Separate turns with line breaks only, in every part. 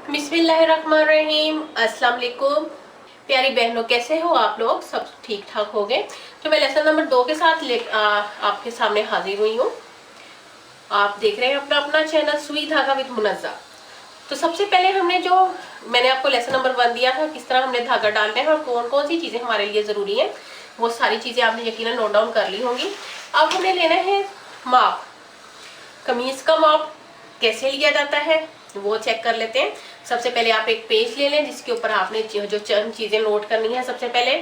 बिस्मिल्लाहिर्रहमानिर्रहीम। अस्सलाम वालेकुम प्यारी बहनों, कैसे हो आप लोग? सब ठीक ठाक हो गए? तो मैं लेसन नंबर 2 के साथ आपके सामने हाजिर हुई हूँ। आप देख रहे हैं अपना अपना चैनल सुई धागा विद मुनज़्ज़ा। तो सबसे पहले मैंने आपको लेसन नंबर 1 दिया था, किस तरह हमने धागा डालना है और कौन कौन सी चीज़ें हमारे लिए ज़रूरी हैं, वो सारी चीज़ें आपने यकीनन नोट डाउन कर ली होंगी। अब हमें लेना है माप। कमीज का माप कैसे लिया जाता है वो चेक कर लेते हैं। सबसे पहले आप एक पेज ले लें जिसके ऊपर आपने जो चंद चीजें नोट करनी है। सबसे पहले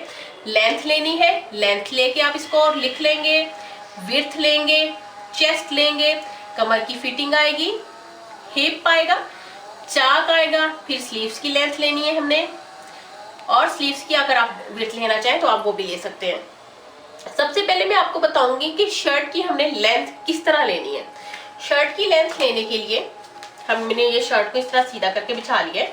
लेंथ लेनी है, लेंथ लेके आप इसको और लिख लेंगे। विड्थ लेंगे, चेस्ट लेंगे, कमर की फिटिंग आएगी, हिप आएगा, चाक आएगा, फिर स्लीव्स की लेंथ लेनी है हमने, और स्लीव्स की अगर आप विड्थ लेना चाहें तो आप वो भी ले सकते हैं। सबसे पहले मैं आपको बताऊंगी कि शर्ट की हमने लेंथ किस तरह लेनी है। शर्ट की लेंथ लेने के लिए हमने ये शर्ट को इस तरह सीधा करके बिछा लिया है।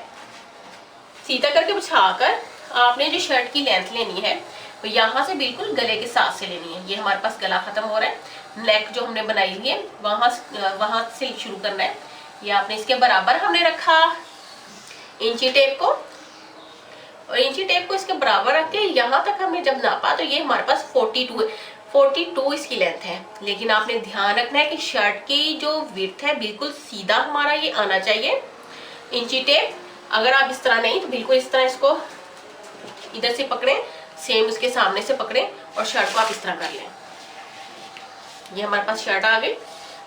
सीधा करके बिछाकर आपने जो शर्ट की लेंथ लेनी है वो यहाँ से बिल्कुल गले के साथ से लेनी है। ये हमारे पास गला खत्म हो रहा है, नेक जो हमने बनाई हुई है वहां से शुरू करना है। ये आपने इसके बराबर हमने रखा इंची टेप को, और इंची टेप को इसके बराबर रख के यहाँ तक हमने जब नापा तो ये हमारे पास 42 इसकी लेंथ है। लेकिन आपने ध्यान रखना है कि शर्ट की जो विड्थ है बिल्कुल सीधा हमारा ये आना चाहिए। इंची टेप अगर आप इस तरह नहीं तो बिल्कुल इस तरह इसको इधर से पकड़ें, सेम उसके सामने से पकड़ें और शर्ट को आप इस तरह कर लें। ये हमारे पास शर्ट आ गई।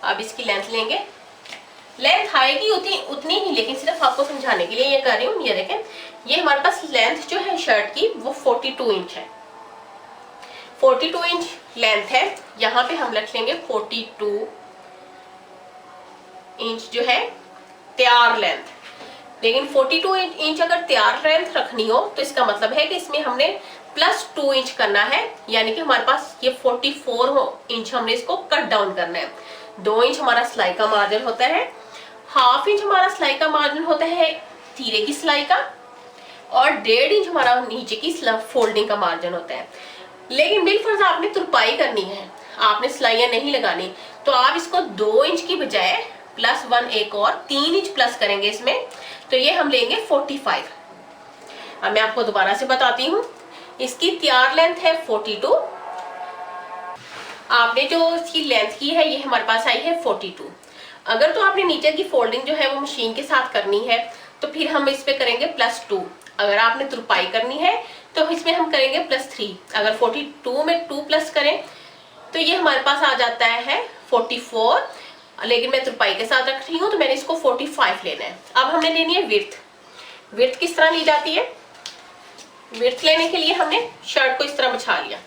अब इसकी लेंथ लेंगे। लेंथ आएगी उतनी ही, लेकिन सिर्फ आपको समझाने के लिए ये कर रही हूँ। ये देखें, ये हमारे पास लेंथ जो है शर्ट की वो 42 इंच है। 42 इंच लेंथ है। यहाँ पे हम रख लेंगे 42 इंच जो है तैयार लेंथ। लेकिन 42 इंच अगर तैयार लेंथ रखनी हो तो इसका मतलब है कि इसमें हमने +2 इंच करना है, यानी कि हमारे पास ये 44 इंच हमने इसको कट डाउन करना है। 2 इंच हमारा सिलाई का मार्जिन होता है, ½ इंच हमारा सिलाई का मार्जिन होता है तीरे की सिलाई का, और 1.5 इंच हमारा नीचे की फोल्डिंग का मार्जिन होता है। लेकिन बिलफर्ज आपने तुरपाई करनी है, आपने सिलाइयां नहीं लगानी, तो आप इसको 2 इंच की बजाय +1 एक और 3 इंच प्लस करेंगे इसमें, तो ये हम लेंगे 45। अब मैं आपको दोबारा से बताती हूँ। इसकी तैयार लेंथ है 42, आपने जो इसकी लेंथ की है ये हमारे पास आई है 42। अगर तो आपने नीचे की फोल्डिंग जो है वो मशीन के साथ करनी है तो फिर हम इस पे करेंगे +2। अगर आपने तुरपाई करनी है तो इसमें हम करेंगे +3। अगर 42 में 2 प्लस करें तो ये हमारे पास आ जाता है 44, लेकिन मैं तुरपाई के साथ रख रही हूँ तो मैंने इसको 45 लेना है। अब हमने लेनी है विड्थ। विड्थ किस तरह ली जाती है? विड्थ लेने के लिए हमने शर्ट को इस तरह बिछा लिया।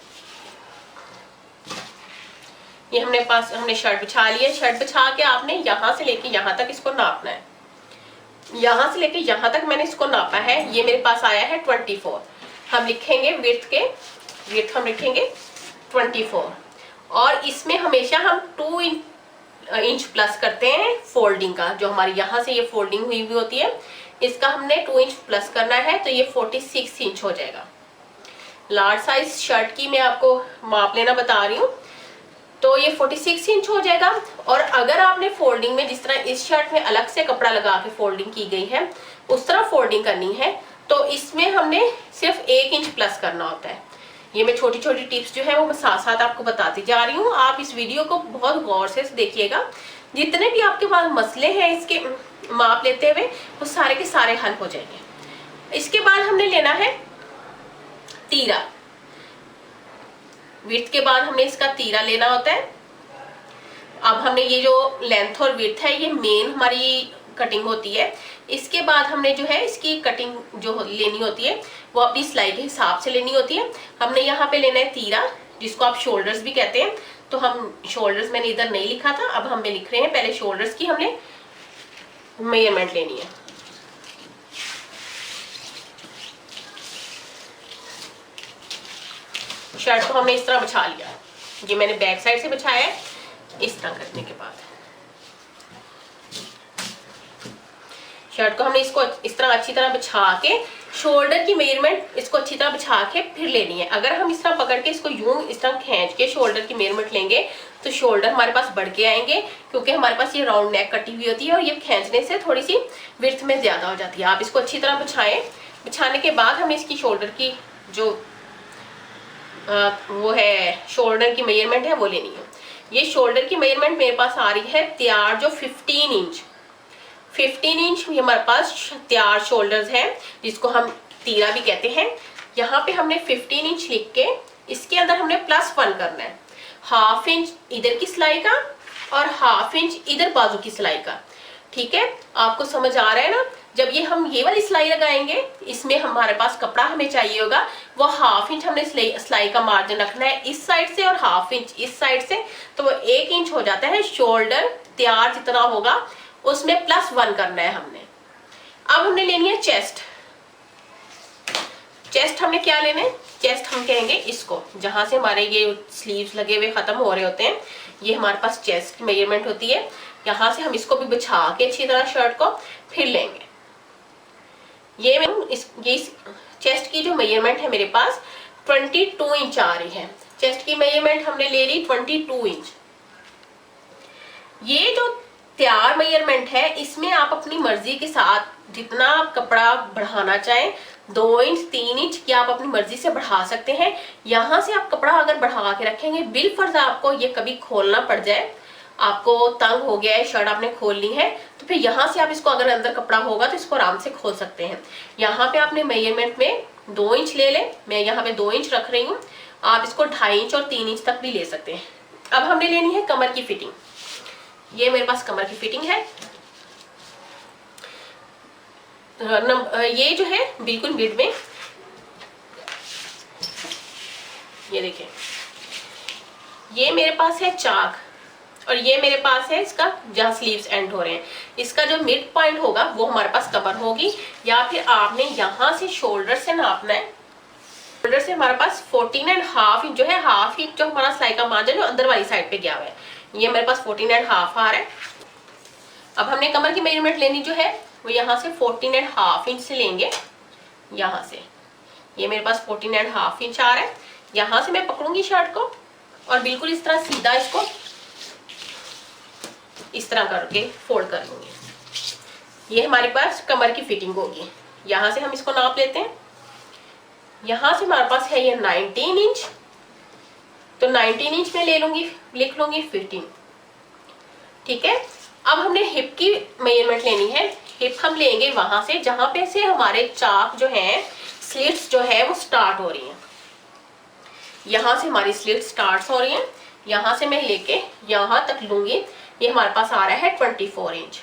ये हमने शर्ट बिछा लिया। शर्ट बिछा के आपने यहाँ से लेके यहाँ तक इसको नापना है। यहाँ से लेके यहाँ तक मैंने इसको नापा है। ये मेरे पास आया है 24। हम लिखेंगे विड्थ हम लिखेंगे 24, और इसमें हमेशा हम 2 इंच प्लस करते हैं फोल्डिंग का। जो हमारी यहाँ से ये फोल्डिंग हुई होती है इसका हमने 2 इंच प्लस करना है, तो ये 46 इंच हो जाएगा। लार्ज साइज शर्ट की मैं आपको माप लेना बता रही हूँ, तो ये 46 इंच हो जाएगा। और अगर आपने फोल्डिंग में जिस तरह इस शर्ट में अलग से कपड़ा लगा के फोल्डिंग की गई है उस तरह फोल्डिंग करनी है तो इसमें हमने सिर्फ 1 इंच प्लस करना होता है। ये मैं छोटी छोटी टिप्स जो है वो मैं साथ साथ आपको बताती जा रही हूँ। आप इस वीडियो को बहुत गौर से देखिएगा। जितने भी आपके पास मसले हैं इसके माप लेते हुए वो सारे के सारे हल हो जाएंगे। इसके बाद हमने लेना है तीरा। विड्थ के बाद हमने इसका तीरा लेना होता है। अब हमने ये जो लेंथ और विड्थ है ये मेन हमारी कटिंग होती है। इसके बाद हमने जो है इसकी कटिंग जो लेनी होती है वो अपनी सिलाई के हिसाब से लेनी होती है। हमने यहाँ पे लेना है तीरा, जिसको आप शोल्डर्स भी कहते हैं। तो हम शोल्डर्स मैंने इधर नहीं लिखा था, अब हम लिख रहे हैं। पहले शोल्डर्स की हमने मेजरमेंट लेनी है। शर्ट को हमने इस तरह बिछा लिया। ये मैंने बैक साइड से बिछाया है। इस तरह करने के बाद शर्ट को हमने इसको इस तरह अच्छी तरह बिछा के शोल्डर की मेजरमेंट इसको अच्छी तरह बिछा के फिर लेनी है। अगर हम इस तरह पकड़ के इसको यूं इस तरह खींच के शोल्डर की मेजरमेंट लेंगे तो शोल्डर हमारे पास बढ़ के आएंगे, क्योंकि हमारे पास ये राउंड नेक कटी हुई होती है और ये खींचने से थोड़ी सी विड्थ में ज्यादा हो जाती है। आप इसको अच्छी तरह बिछाएं। बिछाने के बाद हमें इसकी शोल्डर की जो वो है शोल्डर की मेजरमेंट है वो लेनी है। ये शोल्डर की मेजरमेंट मेरे पास आ रही है तैयार जो 15 इंच। 15 इंच हमारे पास तैयार शोल्डर्स हैं, जिसको हम तीरा भी कहते हैं। यहाँ पे हमने 15 इंच लिख के इसके अंदर हमने +1 करना है। ½ इंच इधर की सिलाई का और ½ इंच इधर बाजू की सिलाई का। ठीक है, आपको समझ आ रहा है ना? जब ये हम ये वाली सिलाई लगाएंगे, इसमें हमारे पास कपड़ा हमें चाहिए होगा वो ½ इंच हमने सिलाई का मार्जिन रखना है इस साइड से और ½ इंच इस साइड से, तो वो 1 इंच हो जाता है। शोल्डर तैयार जितना होगा उसमें +1 करना है हमने। अब हमने लेनी है चेस्ट। चेस्ट हमने क्या लेना है? चेस्ट हम कहेंगे इसको, जहां से हमारे ये स्लीव्स लगे हुए खत्म हो रहे होते हैं, ये हमारे पास चेस्ट की मेजरमेंट होती है। यहाँ से हम इसको भी बिछा के अच्छी तरह शर्ट को फिर लेंगे। ये चेस्ट की जो मेजरमेंट है मेरे पास 22 इंच आ रही है। चेस्ट की मेजरमेंट हमने ले ली 22 इंच। ये जो तैयार मेजरमेंट है, इसमें आप अपनी मर्जी के साथ जितना आप कपड़ा बढ़ाना चाहें, 2 इंच 3 इंच की आप अपनी मर्जी से बढ़ा सकते हैं। यहाँ से आप कपड़ा अगर बढ़ा के रखेंगे, बिलफर्ज आपको ये कभी खोलना पड़ जाए, आपको तंग हो गया है, शर्ट आपने खोल ली है, तो फिर यहाँ से आप इसको अगर अंदर कपड़ा होगा तो इसको आराम से खोल सकते हैं। यहाँ पे आपने मेजरमेंट में 2 इंच ले लें, मैं यहाँ पे 2 इंच रख रही हूँ, आप इसको 2.5 इंच और 3 इंच तक भी ले सकते हैं। अब हमने लेनी है कमर की फिटिंग। ये मेरे पास कमर की फिटिंग है। ये जो है बिल्कुल मिड में, ये देखिए, ये मेरे पास है चाक और ये मेरे पास है इसका जहाँ स्लीव्स एंड हो रहे हैं, इसका जो मिड पॉइंट होगा वो हमारे पास कमर होगी। या फिर आपने यहाँ से शोल्डर से नापना है। शोल्डर से हमारे पास 14.5 इंच जो है, ½ इंच जो हमारा सिलाई का मार्जिन जो अंदर वाली साइड पे गया हुआ है, ये मेरे पास 14.5 आ रहा है। अब हमने कमर की मेजरमेंट लेनी जो है वो यहाँ से 14.5 इंच से लेंगे। यहाँ से ये मेरे पास 14.5 इंच आ रहा है। यहाँ से मैं पकड़ूंगी शर्ट को और बिल्कुल इस तरह सीधा इसको इस तरह करके फोल्ड कर लूंगी। ये हमारे पास कमर की फिटिंग होगी। यहाँ से हम इसको नाप लेते हैं। यहाँ से हमारे पास है ये 19 इंच, तो 19 इंच में ले लूंगी, लिख लूंगी 15। ठीक है, अब हमने हिप की मेजरमेंट लेनी है। हिप हम लेंगे वहां से जहां पे से हमारे चाक जो है, स्लिट्स जो है वो स्टार्ट हो रही हैं। यहाँ से हमारी स्लिट्स स्टार्ट हो रही हैं, यहाँ से मैं लेके यहाँ तक लूंगी। ये हमारे पास आ रहा है 24 इंच,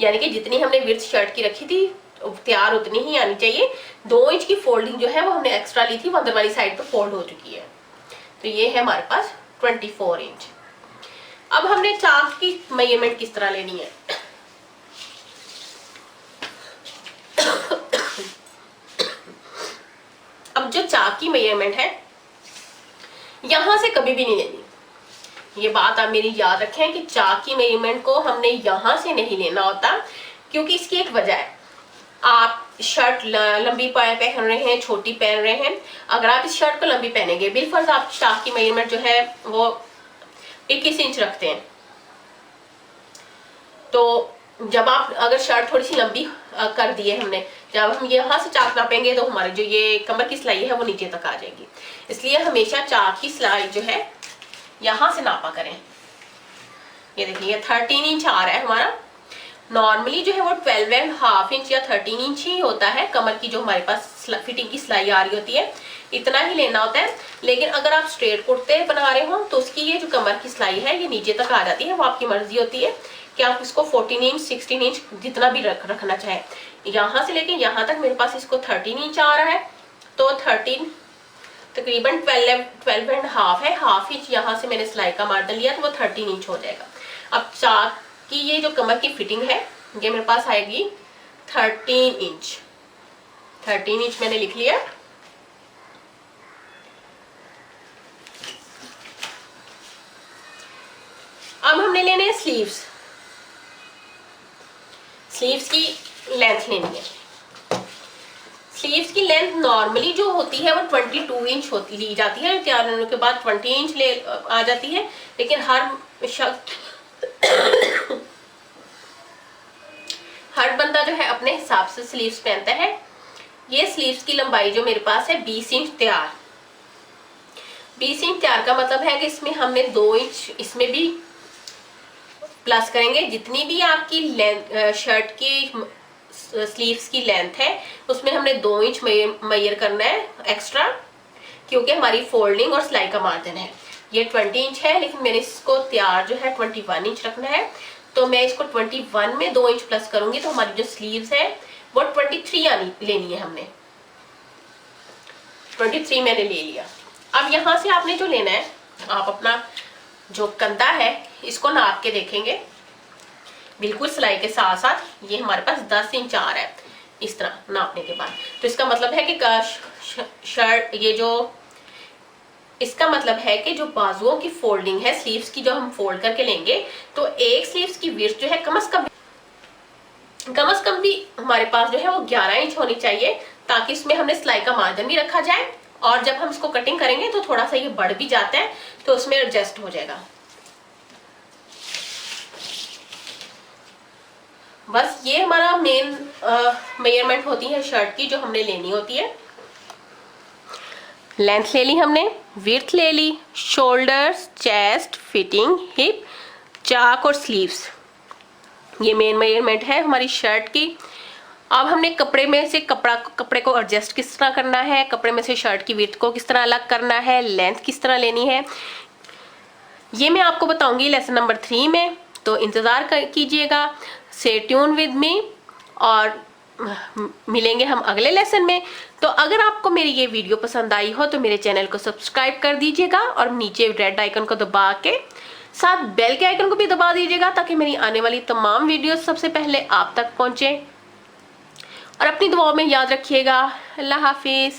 यानी कि जितनी हमने विड्थ शर्ट की रखी थी तैयार उतनी ही आनी चाहिए। 2 इंच की फोल्डिंग जो है वो हमने एक्स्ट्रा ली थी, वो अंदर वाली साइड पे फोल्ड हो चुकी है। तो ये है हमारे पास 24 इंच। अब हमने चाक की मेजरमेंट किस तरह लेनी है? अब जो चाक की मेजरमेंट है, यहां से कभी भी नहीं लेनी। ये बात आप मेरी याद रखें कि चाक की मेजरमेंट को हमने यहां से नहीं लेना होता, क्योंकि इसकी एक वजह है। आप शर्ट लंबी पहन रहे हैं, छोटी पहन रहे हैं, अगर आप इस शर्ट को लंबी पहनेंगे, बिलफर्ज आप चाक की मेजरमेंट जो है वो 21 इंच रखते हैं, तो जब आप अगर शर्ट थोड़ी सी लंबी कर दिए हमने, जब हम यहाँ से चाक नापेंगे तो हमारे जो ये कमर की सिलाई है वो नीचे तक आ जाएगी। इसलिए हमेशा चाक की सिलाई जो है यहाँ से नापा करें। ये देखिए, ये 13 इंच आ रहा है हमारा। नॉर्मली जो है वो 12.5 इंच या 13 इंच ही होता है कमर की जो हमारे पास फिटिंग की सिलाई आ रही होती है, इतना ही लेना होता है। लेकिन अगर आप स्ट्रेट कुर्ते बना रहे हो तो उसकी ये जो कमर की सिलाई है ये नीचे तक आ जाती है। वो आपकी मर्जी होती है कि आप इसको 14 इंच 16 इंच जितना भी रखना चाहें। यहाँ से लेके यहाँ तक मेरे पास इसको 13 इंच आ रहा है, तो 13 तकरीबन 12.5 है। ½ इंच यहाँ से मैंने सिलाई का मार्जिन लिया तो वो 13 इंच हो जाएगा। अब चाक की ये जो कमर की फिटिंग है ये मेरे पास आएगी 13 इंच। 13 इंच मैंने लिख लिया। अब हमने लेने हैं स्लीव्स। स्लीव्स की लेंथ लेनी है। स्लीव्स की लेंथ नॉर्मली जो होती है वो 22 इंच होती ली जाती है, तैयार होने के बाद 20 इंच ले आ जाती है, लेकिन हर बंदा जो है अपने हिसाब से स्लीव्स पहनता है। ये स्लीव्स की लंबाई जो मेरे पास है 20 इंच तैयार। 20 इंच तैयार का मतलब है कि इसमें हमने 2 इंच इसमें भी प्लस करेंगे। जितनी भी आपकी लेंथ शर्ट की स्लीव्स की लेंथ है उसमें हमने 2 इंच मेजर करना है एक्स्ट्रा, क्योंकि हमारी फोल्डिंग और सिलाई का मार्जिन है। ये 20 इंच है, लेकिन मैंने इसको तैयार जो है 21 इंच रखना है, तो मैं इसको 21 में 2 इंच प्लस करूंगी, तो हमारी जो स्लीव्स है वो 23 लेनी है हमने। 23 मैंने ले लिया। अब यहाँ से आपने जो लेना है, आप अपना जो कंधा है इसको नाप के देखेंगे, बिल्कुल सिलाई के साथ साथ। ये हमारे पास 10 इंच आ रहा है इस तरह नापने के बाद, तो इसका मतलब है कि शर्ट ये जो इसका मतलब है कि जो बाजुओं की फोल्डिंग है स्लीव्स की, जो हम फोल्ड करके लेंगे, तो एक स्लीव्स की विड्थ जो है कम से कम भी हमारे पास जो है वो 11 इंच होनी चाहिए, ताकि इसमें हमने सिलाई का मार्जिन भी रखा जाए, और जब हम इसको कटिंग करेंगे तो थोड़ा सा ये बढ़ भी जाता है, तो उसमें एडजस्ट हो जाएगा। बस ये हमारा मेन मेजरमेंट होती है शर्ट की, जो हमने लेनी होती है। लेंथ ले ली हमने, विड्थ ले ली, शोल्डर्स, चेस्ट, फिटिंग, हिप, चाक और स्लीव्स, ये मेन मेजरमेंट है हमारी शर्ट की। अब हमने कपड़े में से कपड़े को एडजस्ट किस तरह करना है, कपड़े में से शर्ट की विड्थ को किस तरह अलग करना है, लेंथ किस तरह लेनी है, ये मैं आपको बताऊंगी लेसन नंबर 3 में। तो इंतज़ार कीजिएगा, स्टे ट्यून विद मी, और मिलेंगे हम अगले लेसन में। तो अगर आपको मेरी ये वीडियो पसंद आई हो तो मेरे चैनल को सब्सक्राइब कर दीजिएगा, और नीचे रेड आइकन को दबा के साथ बेल के आइकन को भी दबा दीजिएगा, ताकि मेरी आने वाली तमाम वीडियोस सबसे पहले आप तक पहुंचे। और अपनी दुआओं में याद रखिएगा। अल्लाह हाफिज़।